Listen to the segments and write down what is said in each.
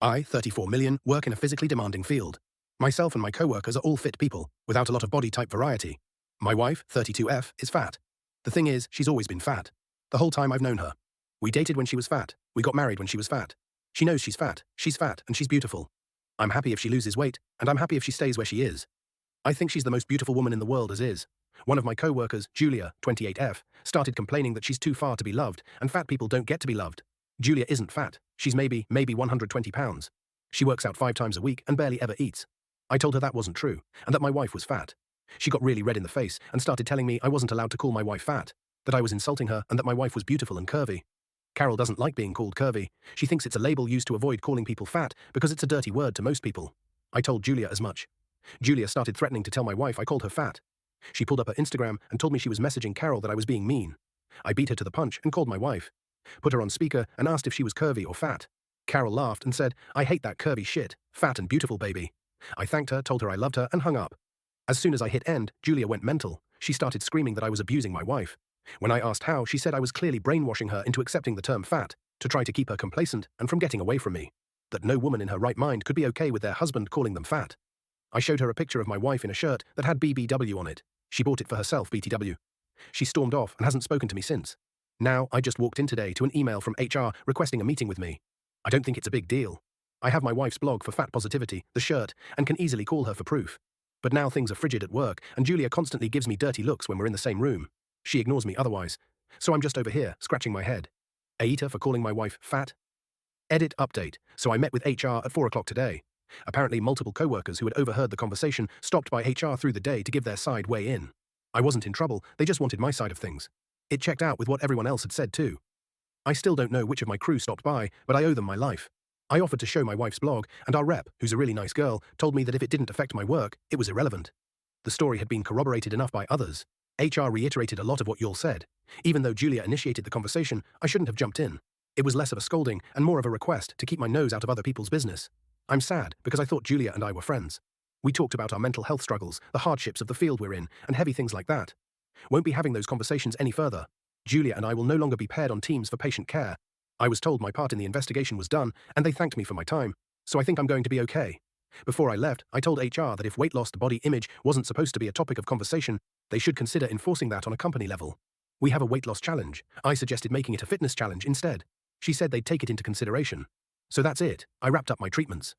I, 34 million, work in a physically demanding field. Myself and my co-workers are all fit people, without a lot of body type variety. My wife, 32F, is fat. The thing is, she's always been fat. The whole time I've known her. We dated when she was fat. We got married when she was fat. She knows she's fat, and she's beautiful. I'm happy if she loses weight, and I'm happy if she stays where she is. I think she's the most beautiful woman in the world as is. One of my co-workers, Julia, 28F, started complaining that she's too far to be loved, and fat people don't get to be loved. Julia isn't fat. She's maybe 120 pounds. She works out 5 times a week and barely ever eats. I told her that wasn't true, and that my wife was fat. She got really red in the face and started telling me I wasn't allowed to call my wife fat, that I was insulting her and that my wife was beautiful and curvy. Carol doesn't like being called curvy. She thinks it's a label used to avoid calling people fat because it's a dirty word to most people. I told Julia as much. Julia started threatening to tell my wife I called her fat. She pulled up her Instagram and told me she was messaging Carol that I was being mean. I beat her to the punch and called my wife. Put her on speaker and asked if she was curvy or fat. Carol laughed and said, "I hate that curvy shit, fat and beautiful baby." I thanked her, told her I loved her, and hung up. As soon as I hit end, Julia went mental. She started screaming that I was abusing my wife. When I asked how, she said I was clearly brainwashing her into accepting the term fat, to try to keep her complacent and from getting away from me. That no woman in her right mind could be okay with their husband calling them fat. I showed her a picture of my wife in a shirt that had BBW on it. She bought it for herself, BTW. She stormed off and hasn't spoken to me since. Now, I just walked in today to an email from HR requesting a meeting with me. I don't think it's a big deal. I have my wife's blog for fat positivity, the shirt, and can easily call her for proof. But now things are frigid at work, and Julia constantly gives me dirty looks when we're in the same room. She ignores me otherwise. So I'm just over here, scratching my head. Aita for calling my wife fat? Edit update. So I met with HR at 4 o'clock today. Apparently multiple co-workers who had overheard the conversation stopped by HR through the day to give their side weigh in. I wasn't in trouble, they just wanted my side of things. It checked out with what everyone else had said too. I still don't know which of my crew stopped by, but I owe them my life. I offered to show my wife's blog, and our rep, who's a really nice girl, told me that if it didn't affect my work, it was irrelevant. The story had been corroborated enough by others. HR reiterated a lot of what y'all said. Even though Julia initiated the conversation, I shouldn't have jumped in. It was less of a scolding and more of a request to keep my nose out of other people's business. I'm sad because I thought Julia and I were friends. We talked about our mental health struggles, the hardships of the field we're in, and heavy things like that. Won't be having those conversations any further. Julia and I will no longer be paired on teams for patient care. I was told my part in the investigation was done, and they thanked me for my time, so I think I'm going to be okay. Before I left, I told HR that if weight loss to body image wasn't supposed to be a topic of conversation, they should consider enforcing that on a company level. We have a weight loss challenge. I suggested making it a fitness challenge instead. She said they'd take it into consideration. So that's it. I wrapped up my treatments.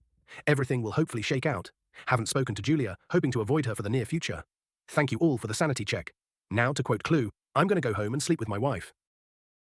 Everything will hopefully shake out. Haven't spoken to Julia, hoping to avoid her for the near future. Thank you all for the sanity check. Now, to quote Clue, I'm going to go home and sleep with my wife.